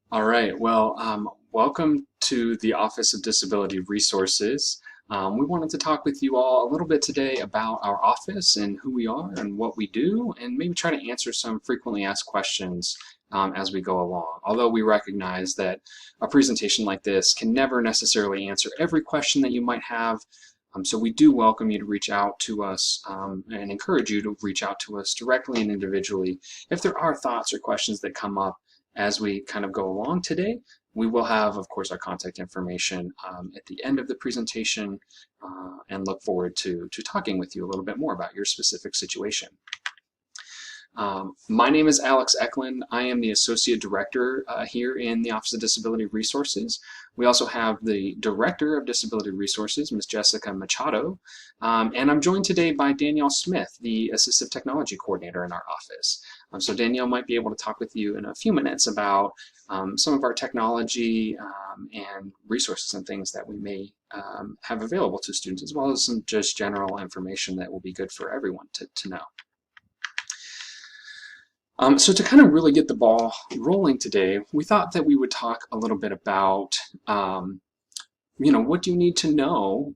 All right. Welcome to the Office of Disability Resources. We wanted to talk with you all a little bit today about our office and who we are and what we do, and maybe try to answer some frequently asked questions as we go along. Although we recognize that a presentation like this can never necessarily answer every question that you might have, so we do welcome you to reach out to us and encourage you to reach out to us directly and individually if there are thoughts or questions that come up as we kind of go along today. We will have, of course, our contact information at the end of the presentation and look forward to talking with you a little bit more about your specific situation. My name is Alex Eklund. I am the Associate Director here in the Office of Disability Resources. We also have the Director of Disability Resources, Ms. Jessica Machado, and I'm joined today by Danielle Smith, the Assistive Technology Coordinator in our office. So Danielle might be able to talk with you in a few minutes about some of our technology and resources and things that we may have available to students, as well as some just general information that will be good for everyone to know. So to kind of really get the ball rolling today, we thought that we would talk a little bit about, what do you need to know,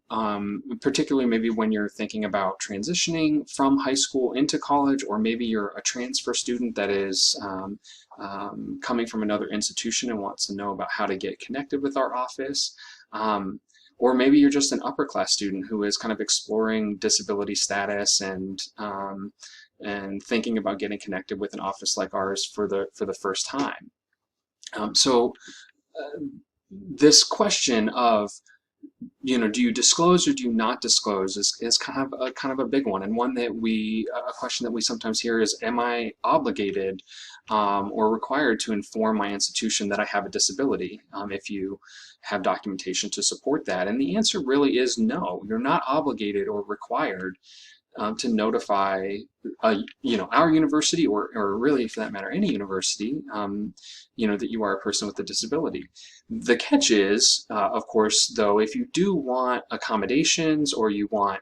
particularly maybe when you're thinking about transitioning from high school into college, or maybe you're a transfer student that is coming from another institution and wants to know about how to get connected with our office. Or maybe you're just an upper class student who is kind of exploring disability status and thinking about getting connected with an office like ours for the first time. This question of, do you disclose or do you not disclose is kind of a big one, and one that a question that we sometimes hear is, am I obligated or required to inform my institution that I have a disability if you have documentation to support that? And the answer really is no. You're not obligated or required to notify, our university, or really, for that matter, any university, that you are a person with a disability. The catch is, of course, though, if you do want accommodations, or you want,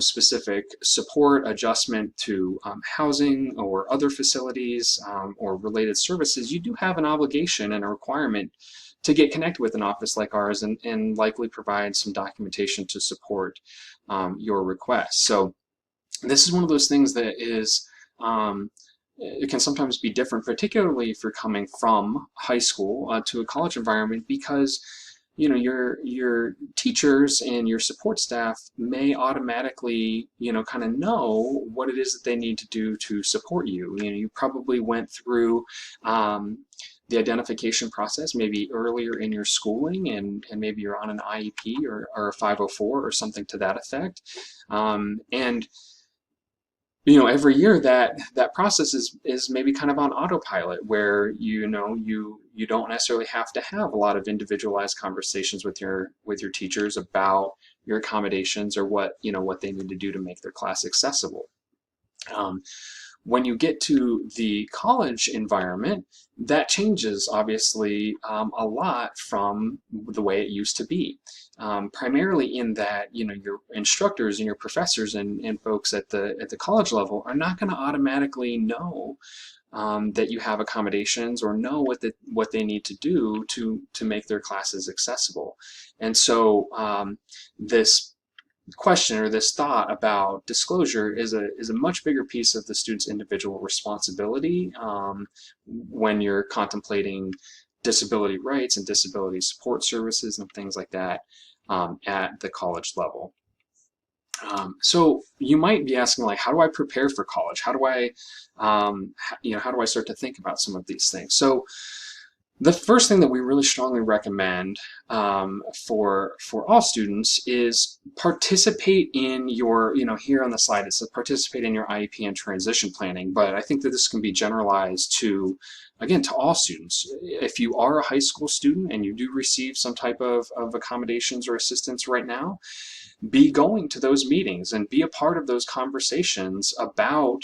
specific support, adjustment to housing or other facilities or related services, you do have an obligation and a requirement to get connected with an office like ours and likely provide some documentation to support your request. So this is one of those things that is, it can sometimes be different, particularly if you're coming from high school to a college environment, because your teachers and your support staff may automatically kind of know what it is that they need to do to support you. You probably went through the identification process maybe earlier in your schooling, and maybe you're on an IEP or a 504 or something to that effect. And every year that process is maybe kind of on autopilot, where you don't necessarily have to have a lot of individualized conversations with your teachers about your accommodations or what they need to do to make their class accessible. When you get to the college environment, that changes obviously a lot from the way it used to be. Primarily in that your instructors and your professors and folks at the college level are not going to automatically know that you have accommodations or know what they need to do to make their classes accessible. And so this question, or this thought about disclosure, is a much bigger piece of the student's individual responsibility when you're contemplating disability rights and disability support services and things like that at the college level. So you might be asking, like, how do I prepare for college? How do I start to think about some of these things? So the first thing that we really strongly recommend for all students is participate in your, here on the slide it says participate in your IEP and transition planning, but I think that this can be generalized to, again, to all students. If you are a high school student and you do receive some type of accommodations or assistance right now, be going to those meetings and be a part of those conversations about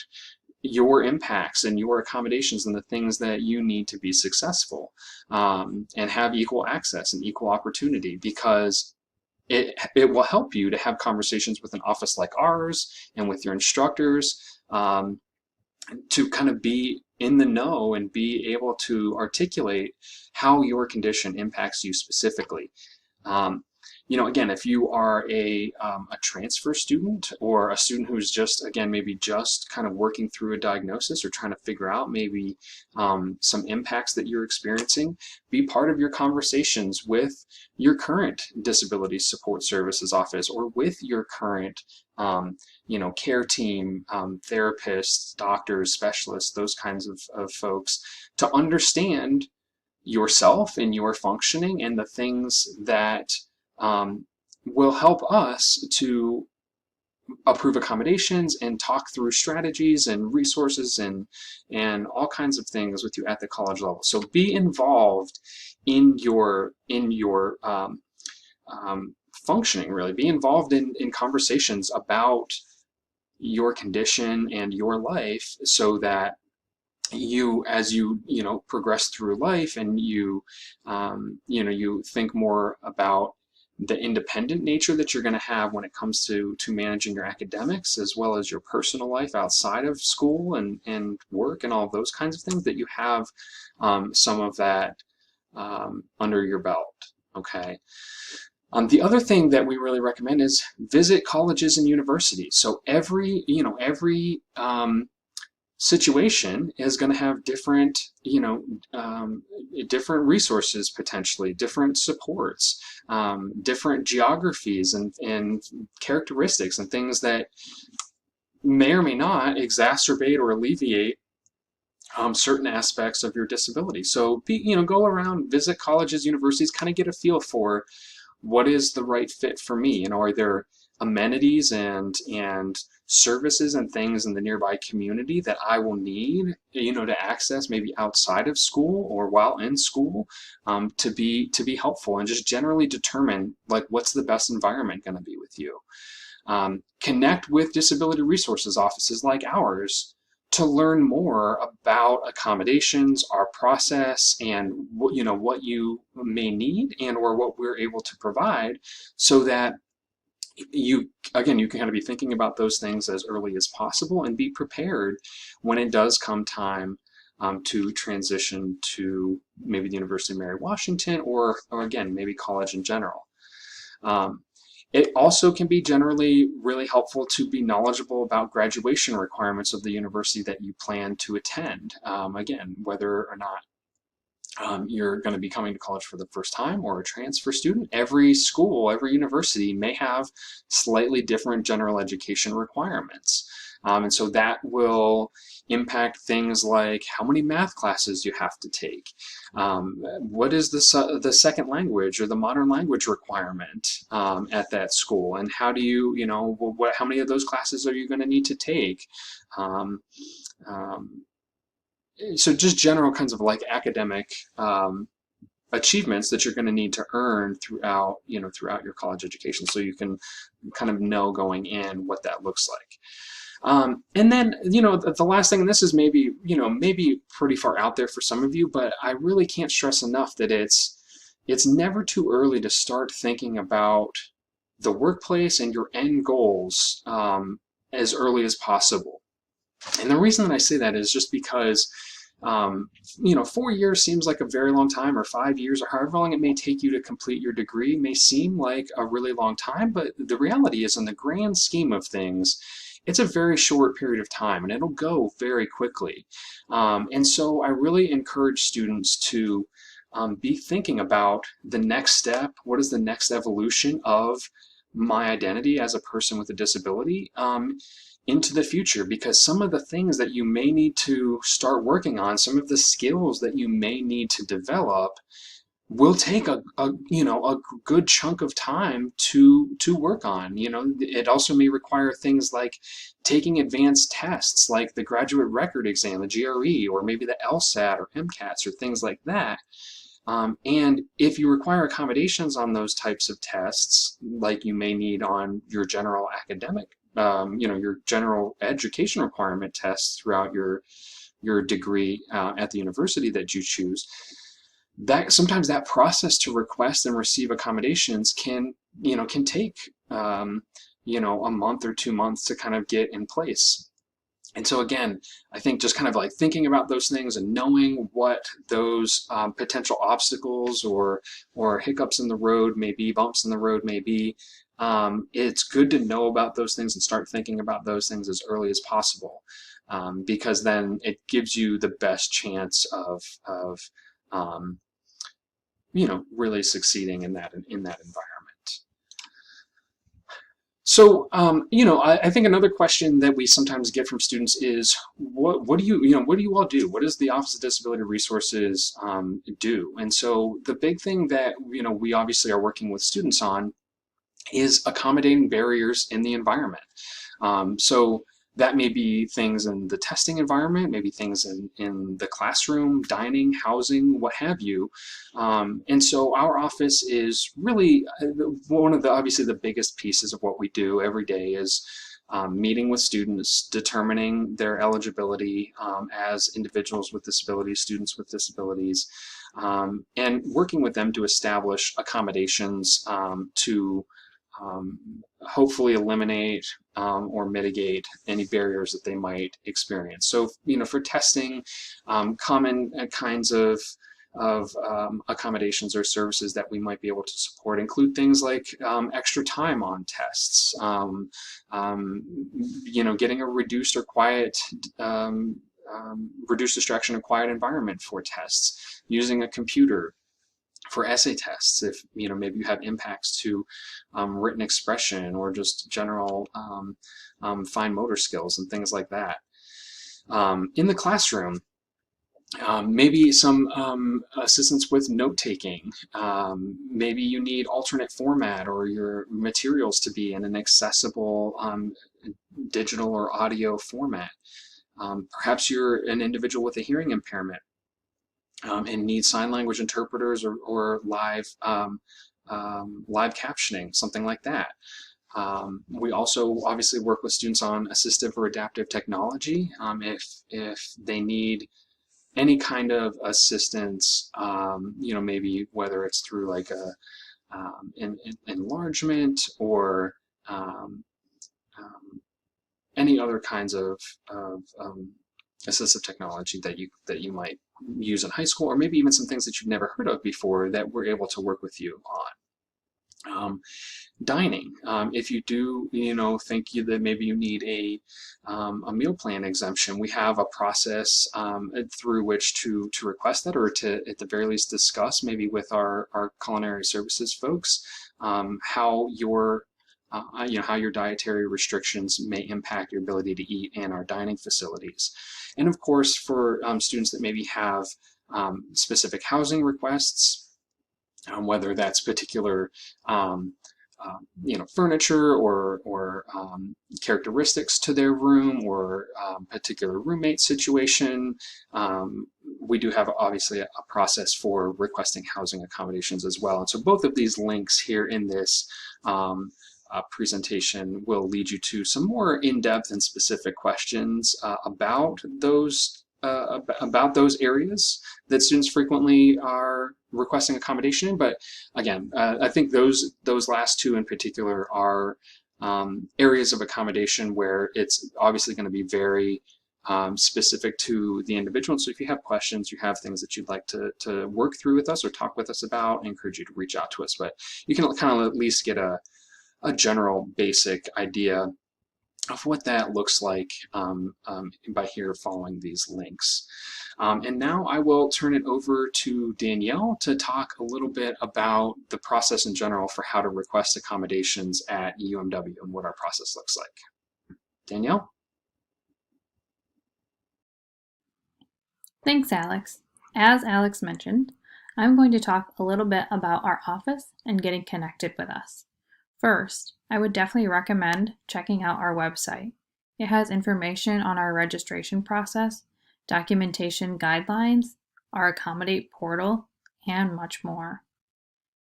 your impacts and your accommodations and the things that you need to be successful and have equal access and equal opportunity, because it will help you to have conversations with an office like ours and with your instructors to kind of be in the know and be able to articulate how your condition impacts you specifically. Um, again, if you are a transfer student or a student who's just, again, maybe just kind of working through a diagnosis or trying to figure out maybe some impacts that you're experiencing, be part of your conversations with your current disability support services office or with your current care team, therapists, doctors, specialists, those kinds of folks, to understand yourself and your functioning and the things that will help us to approve accommodations and talk through strategies and resources and all kinds of things with you at the college level. So be involved in your functioning, really. Be involved in conversations about your condition and your life, so that as you progress through life and you think more about the independent nature that you're going to have when it comes to managing your academics, as well as your personal life outside of school and work and all of those kinds of things, that you have some of that under your belt. Okay. The other thing that we really recommend is visit colleges and universities. So every situation is going to have different, different resources, potentially different supports, different geographies and characteristics and things that may or may not exacerbate or alleviate certain aspects of your disability. So go around, visit colleges, universities, kind of get a feel for what is the right fit for me. Are there amenities and services and things in the nearby community that I will need, to access maybe outside of school or while in school, to be helpful, and just generally determine like what's the best environment going to be with you. Connect with disability resources offices like ours to learn more about accommodations, our process, and what you may need and or what we're able to provide, so that you can kind of be thinking about those things as early as possible and be prepared when it does come time to transition to maybe the University of Mary Washington or again, maybe college in general. It also can be generally really helpful to be knowledgeable about graduation requirements of the university that you plan to attend. Again, whether or not you're going to be coming to college for the first time or a transfer student, every school, every university may have slightly different general education requirements. And so that will impact things like how many math classes you have to take. What is the second language or the modern language requirement at that school? And how do you, how many of those classes are you going to need to take? So just general kinds of like academic achievements that you're going to need to earn throughout your college education, so you can kind of know going in what that looks like. And then, the last thing, and this is maybe pretty far out there for some of you, but I really can't stress enough that it's never too early to start thinking about the workplace and your end goals as early as possible. And the reason that I say that is just because 4 years seems like a very long time, or 5 years, or however long it may take you to complete your degree may seem like a really long time, but the reality is, in the grand scheme of things, it's a very short period of time and it'll go very quickly. And so I really encourage students to be thinking about the next step. What is the next evolution of my identity as a person with a disability into the future? Because some of the things that you may need to start working on, some of the skills that you may need to develop, will take a good chunk of time to work on. It also may require things like taking advanced tests like the graduate record exam, the GRE, or maybe the LSAT or MCATs or things like that. And if you require accommodations on those types of tests, like you may need on your general academic, your general education requirement tests throughout your degree at the university that you choose, that sometimes that process to request and receive accommodations can take a month or 2 months to kind of get in place. And so again, I think just kind of like thinking about those things and knowing what those potential obstacles or hiccups in the road may be, bumps in the road may be, it's good to know about those things and start thinking about those things as early as possible, because then it gives you the best chance of um, really succeeding in that environment. So, I think another question that we sometimes get from students is, what do what do you all do? What does the Office of Disability Resources do? And so, the big thing that we obviously are working with students on is accommodating barriers in the environment. So that may be things in the testing environment, maybe things in the classroom, dining, housing, what have you. And so our office is really one of obviously the biggest pieces of what we do every day is meeting with students, determining their eligibility as individuals with disabilities, students with disabilities, and working with them to establish accommodations to hopefully eliminate or mitigate any barriers that they might experience. So, for testing, common kinds of accommodations or services that we might be able to support include things like extra time on tests, getting a reduced or quiet, reduced distraction or quiet environment for tests, using a computer for essay tests if maybe you have impacts to written expression or just general fine motor skills and things like that. In the classroom, maybe some assistance with note-taking. Maybe you need alternate format or your materials to be in an accessible digital or audio format. Perhaps you're an individual with a hearing impairment and need sign language interpreters or live live captioning, something like that. We also obviously work with students on assistive or adaptive technology if they need any kind of assistance, maybe whether it's through like a enlargement or any other kinds of assistive technology that you might use in high school, or maybe even some things that you've never heard of before that we're able to work with you on. Dining, if you do, think that maybe you need a meal plan exemption, we have a process through which to request that, or to at the very least discuss maybe with our culinary services folks how your how your dietary restrictions may impact your ability to eat in our dining facilities. And of course, for students that maybe have specific housing requests, whether that's particular furniture or characteristics to their room or particular roommate situation, we do have obviously a process for requesting housing accommodations as well. And so both of these links here in this presentation will lead you to some more in-depth and specific questions about those areas that students frequently are requesting accommodation in. But again, I think those last two in particular are areas of accommodation where it's obviously going to be very specific to the individual. So if you have questions, you have things that you'd like to work through with us or talk with us about, I encourage you to reach out to us. But you can kind of at least get a general basic idea of what that looks like by here following these links. And now I will turn it over to Danielle to talk a little bit about the process in general for how to request accommodations at UMW and what our process looks like. Danielle? Thanks, Alex. As Alex mentioned, I'm going to talk a little bit about our office and getting connected with us. First, I would definitely recommend checking out our website. It has information on our registration process, documentation guidelines, our Accommodate portal, and much more.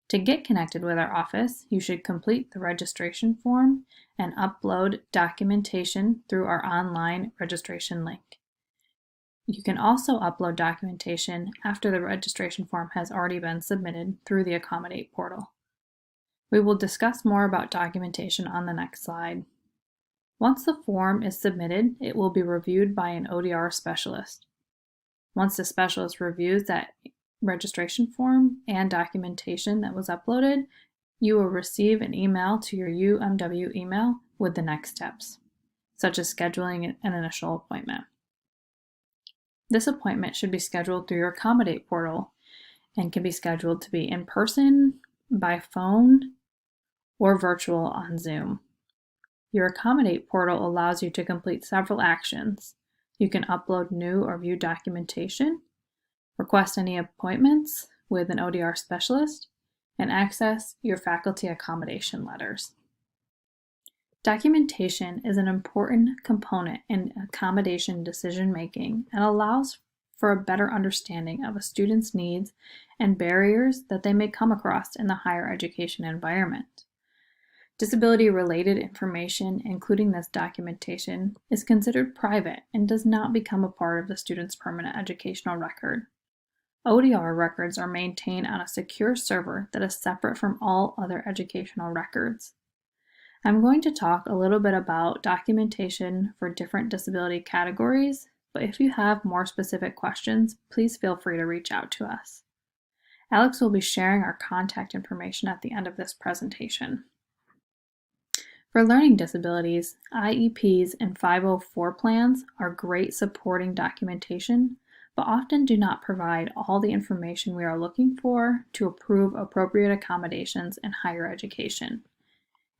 To get connected with our office, you should complete the registration form and upload documentation through our online registration link. You can also upload documentation after the registration form has already been submitted through the Accommodate portal. We will discuss more about documentation on the next slide. Once the form is submitted, it will be reviewed by an ODR specialist. Once the specialist reviews that registration form and documentation that was uploaded, you will receive an email to your UMW email with the next steps, such as scheduling an initial appointment. This appointment should be scheduled through your Accommodate portal and can be scheduled to be in person, by phone, or virtual on Zoom. Your Accommodate portal allows you to complete several actions. You can upload new or view documentation, request any appointments with an ODR specialist, and access your faculty accommodation letters. Documentation is an important component in accommodation decision-making and allows for a better understanding of a student's needs and barriers that they may come across in the higher education environment. Disability-related information, including this documentation, is considered private and does not become a part of the student's permanent educational record. ODR records are maintained on a secure server that is separate from all other educational records. I'm going to talk a little bit about documentation for different disability categories, but if you have more specific questions, please feel free to reach out to us. Alex will be sharing our contact information at the end of this presentation. For learning disabilities, IEPs and 504 plans are great supporting documentation, but often do not provide all the information we are looking for to approve appropriate accommodations in higher education.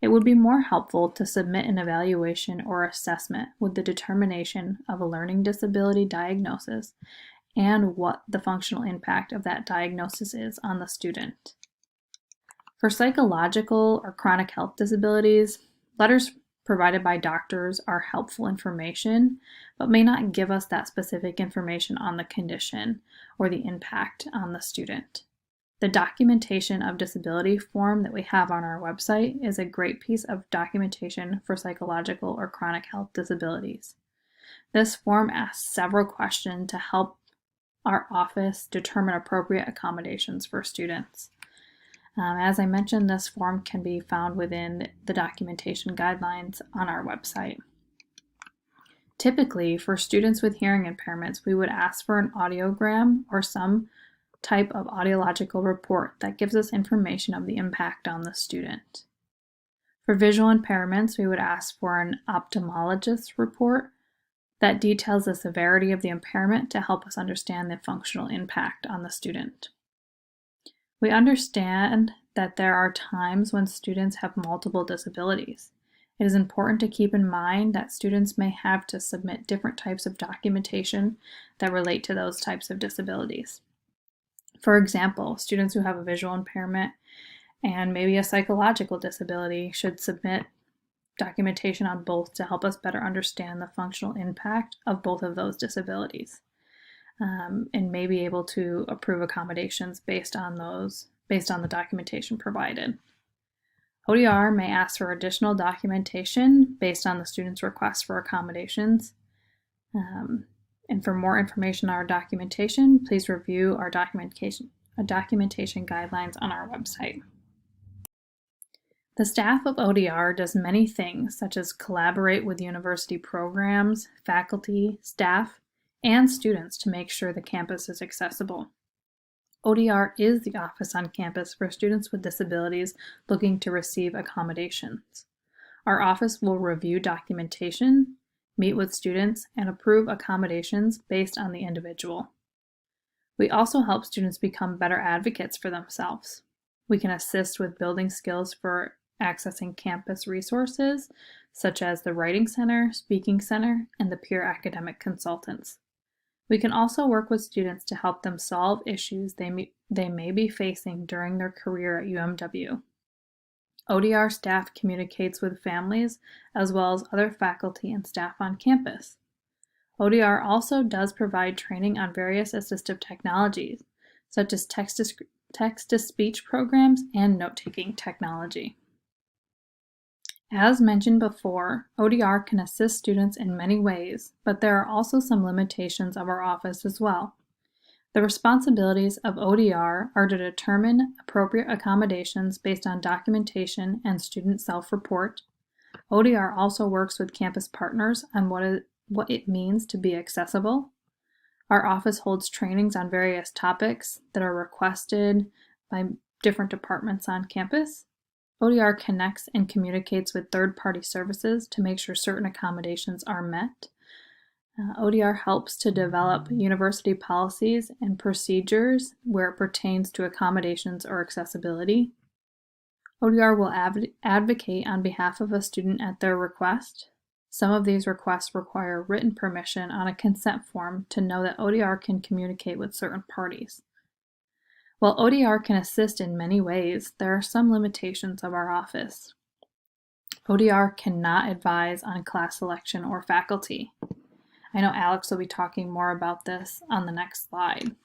It would be more helpful to submit an evaluation or assessment with the determination of a learning disability diagnosis and what the functional impact of that diagnosis is on the student. For psychological or chronic health disabilities, letters provided by doctors are helpful information, but may not give us that specific information on the condition or the impact on the student. The documentation of disability form that we have on our website is a great piece of documentation for psychological or chronic health disabilities. This form asks several questions to help our office determine appropriate accommodations for students. As I mentioned, this form can be found within the documentation guidelines on our website. Typically, for students with hearing impairments, we would ask for an audiogram or some type of audiological report that gives us information of the impact on the student. For visual impairments, we would ask for an ophthalmologist report that details the severity of the impairment to help us understand the functional impact on the student. We understand that there are times when students have multiple disabilities. It is important to keep in mind that students may have to submit different types of documentation that relate to those types of disabilities. For example, students who have a visual impairment and maybe a psychological disability should submit documentation on both to help us better understand the functional impact of both of those disabilities. And may be able to approve accommodations based on the documentation provided. ODR may ask for additional documentation based on the student's request for accommodations. And for more information on our documentation, please review our documentation guidelines on our website. The staff of ODR does many things, such as collaborate with university programs, faculty, staff, and students to make sure the campus is accessible. ODR is the office on campus for students with disabilities looking to receive accommodations. Our office will review documentation, meet with students, and approve accommodations based on the individual. We also help students become better advocates for themselves. We can assist with building skills for accessing campus resources, such as the Writing Center, Speaking Center, and the peer academic consultants. We can also work with students to help them solve issues they may be facing during their career at UMW. ODR staff communicates with families as well as other faculty and staff on campus. ODR also does provide training on various assistive technologies, such as text-to-speech programs and note-taking technology. As mentioned before, ODR can assist students in many ways, but there are also some limitations of our office as well. The responsibilities of ODR are to determine appropriate accommodations based on documentation and student self-report, ODR also works with campus partners on what it means to be accessible. Our office holds trainings on various topics that are requested by different departments on campus. ODR connects and communicates with third-party services to make sure certain accommodations are met. ODR helps to develop university policies and procedures where it pertains to accommodations or accessibility. ODR will advocate on behalf of a student at their request. Some of these requests require written permission on a consent form to know that ODR can communicate with certain parties. While ODR can assist in many ways, there are some limitations of our office. ODR cannot advise on class selection or faculty. I know Alex will be talking more about this on the next slide.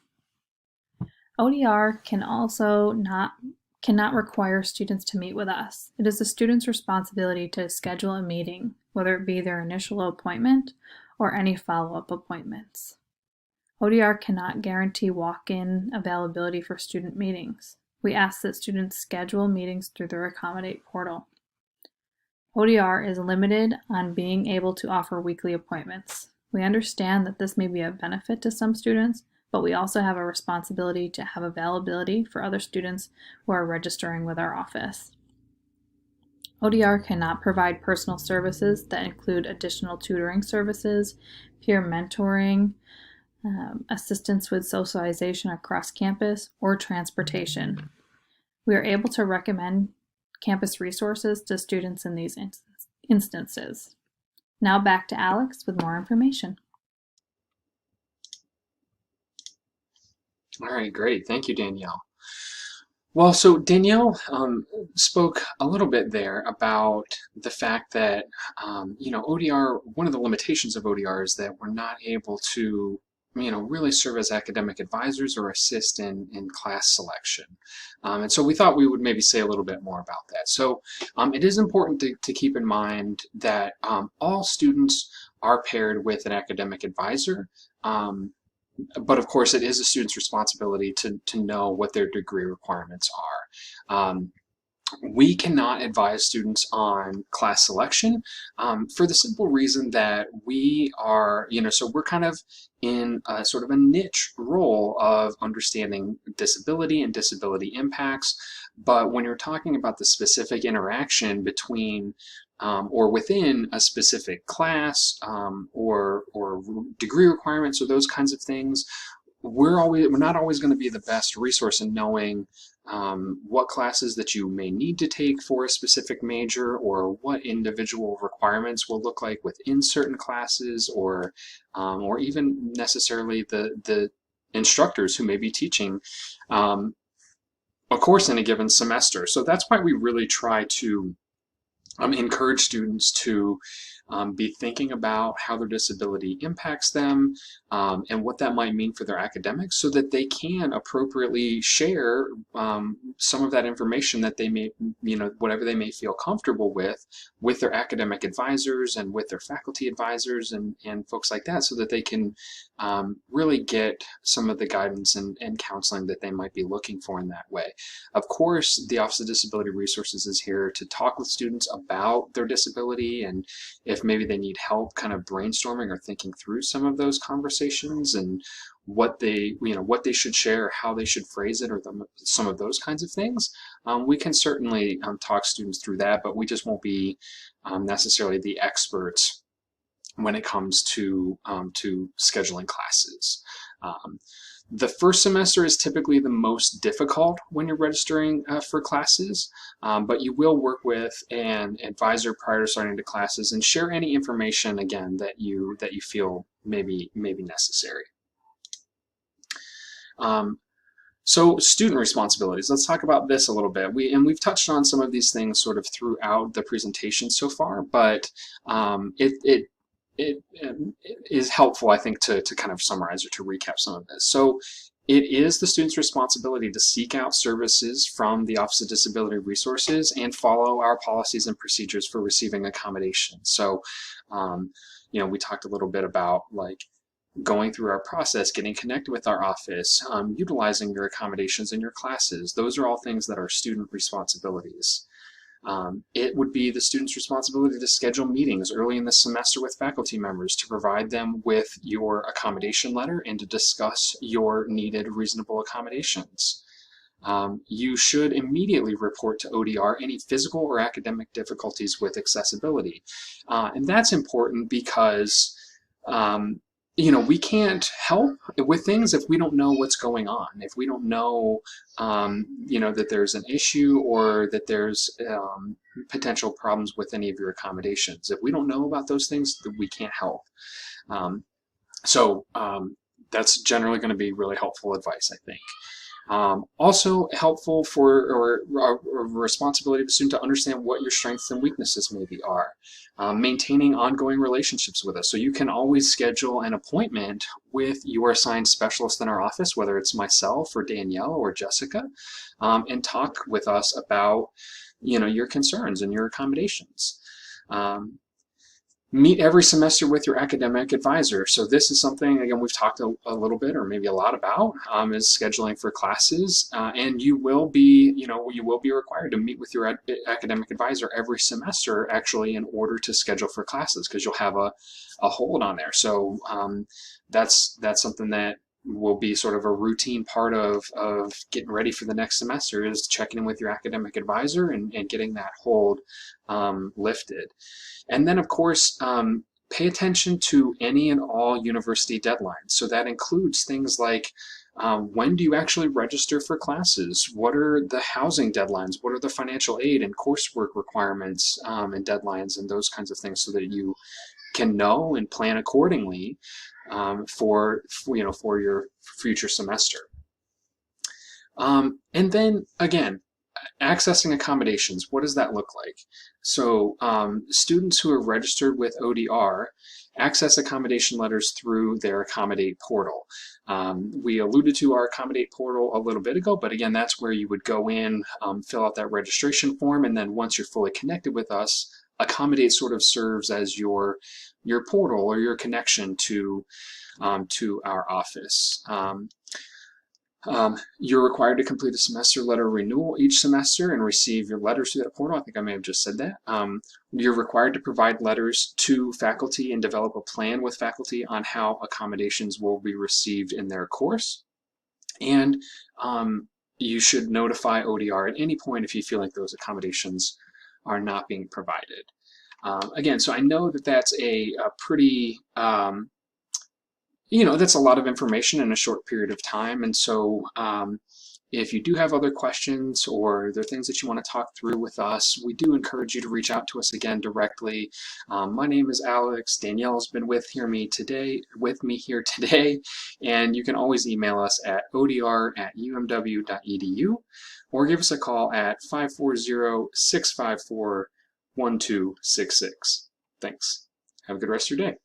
ODR cannot require students to meet with us. It is the student's responsibility to schedule a meeting, whether it be their initial appointment or any follow-up appointments. ODR cannot guarantee walk-in availability for student meetings. We ask that students schedule meetings through their Accommodate portal. ODR is limited on being able to offer weekly appointments. We understand that this may be a benefit to some students, but we also have a responsibility to have availability for other students who are registering with our office. ODR cannot provide personal services that include additional tutoring services, peer mentoring, assistance with socialization across campus, or transportation. We are able to recommend campus resources to students in these instances. Now back to Alex with more information. All right, great. Thank you, Danielle. Well, so Danielle spoke a little bit there about the fact that, ODR, one of the limitations of ODR is that we're not able to, really serve as academic advisors or assist in class selection. And so we thought we would maybe say a little bit more about that. So it is important to keep in mind that all students are paired with an academic advisor. But of course, it is a student's responsibility to know what their degree requirements are. We cannot advise students on class selection for the simple reason that we are, so we're kind of in a sort of a niche role of understanding disability and disability impacts. But when you're talking about the specific interaction between or within a specific class or degree requirements or those kinds of things, we're not always going to be the best resource in knowing what classes that you may need to take for a specific major, or what individual requirements will look like within certain classes, or even necessarily the instructors who may be teaching a course in a given semester. So that's why we really try to encourage students to be thinking about how their disability impacts them and what that might mean for their academics, so that they can appropriately share some of that information that they may, whatever they may feel comfortable with their academic advisors and with their faculty advisors and folks like that, so that they can really get some of the guidance and counseling that they might be looking for in that way. Of course, the Office of Disability Resources is here to talk with students about their disability, and if maybe they need help kind of brainstorming or thinking through some of those conversations and what they should share, how they should phrase it, or some of those kinds of things, we can certainly talk students through that, but we just won't be necessarily the experts when it comes to scheduling classes. The first semester is typically the most difficult when you're registering for classes, but you will work with an advisor prior to starting to classes and share any information, again, that you feel may be necessary. So student responsibilities, let's talk about this a little bit. We've touched on some of these things sort of throughout the presentation so far, but it is helpful, I think, to kind of summarize or to recap some of this. So it is the student's responsibility to seek out services from the Office of Disability Resources and follow our policies and procedures for receiving accommodations. So, we talked a little bit about like going through our process, getting connected with our office, utilizing your accommodations in your classes. Those are all things that are student responsibilities. It would be the student's responsibility to schedule meetings early in the semester with faculty members to provide them with your accommodation letter and to discuss your needed reasonable accommodations. You should immediately report to ODR any physical or academic difficulties with accessibility. And that's important because we can't help with things if we don't know what's going on. If we don't know, that there's an issue or that there's potential problems with any of your accommodations. If we don't know about those things, then we can't help. So that's generally going to be really helpful advice, I think. Also helpful or a responsibility of the student to understand what your strengths and weaknesses maybe are. Maintaining ongoing relationships with us. So you can always schedule an appointment with your assigned specialist in our office, whether it's myself or Danielle or Jessica, and talk with us about your concerns and your accommodations. Meet every semester with your academic advisor. So this is something, again, we've talked a little bit or maybe a lot about, is scheduling for classes. And you will be required to meet with your academic advisor every semester, actually, in order to schedule for classes, because you'll have a hold on there. So that's something that will be sort of a routine part of getting ready for the next semester, is checking in with your academic advisor and getting that hold lifted. And then, of course, pay attention to any and all university deadlines. So that includes things like when do you actually register for classes? What are the housing deadlines? What are the financial aid and coursework requirements and deadlines and those kinds of things, so that you can know and plan accordingly for your future semester. And then again, accessing accommodations, what does that look like? So students who are registered with ODR access accommodation letters through their Accommodate portal. We alluded to our Accommodate portal a little bit ago, but again, that's where you would go in, fill out that registration form, and then once you're fully connected with us, Accommodate sort of serves as your portal or your connection to our office. You're required to complete a semester letter renewal each semester and receive your letters through that portal. I think I may have just said that. You're required to provide letters to faculty and develop a plan with faculty on how accommodations will be received in their course. And you should notify ODR at any point if you feel like those accommodations are not being provided. Again, so I know that that's a pretty that's a lot of information in a short period of time. And so if you do have other questions or there are things that you want to talk through with us, we do encourage you to reach out to us again directly. My name is Alex. Danielle's been with me here today. And you can always email us at odr@umw.edu or give us a call at 540-654-1266. Thanks. Have a good rest of your day.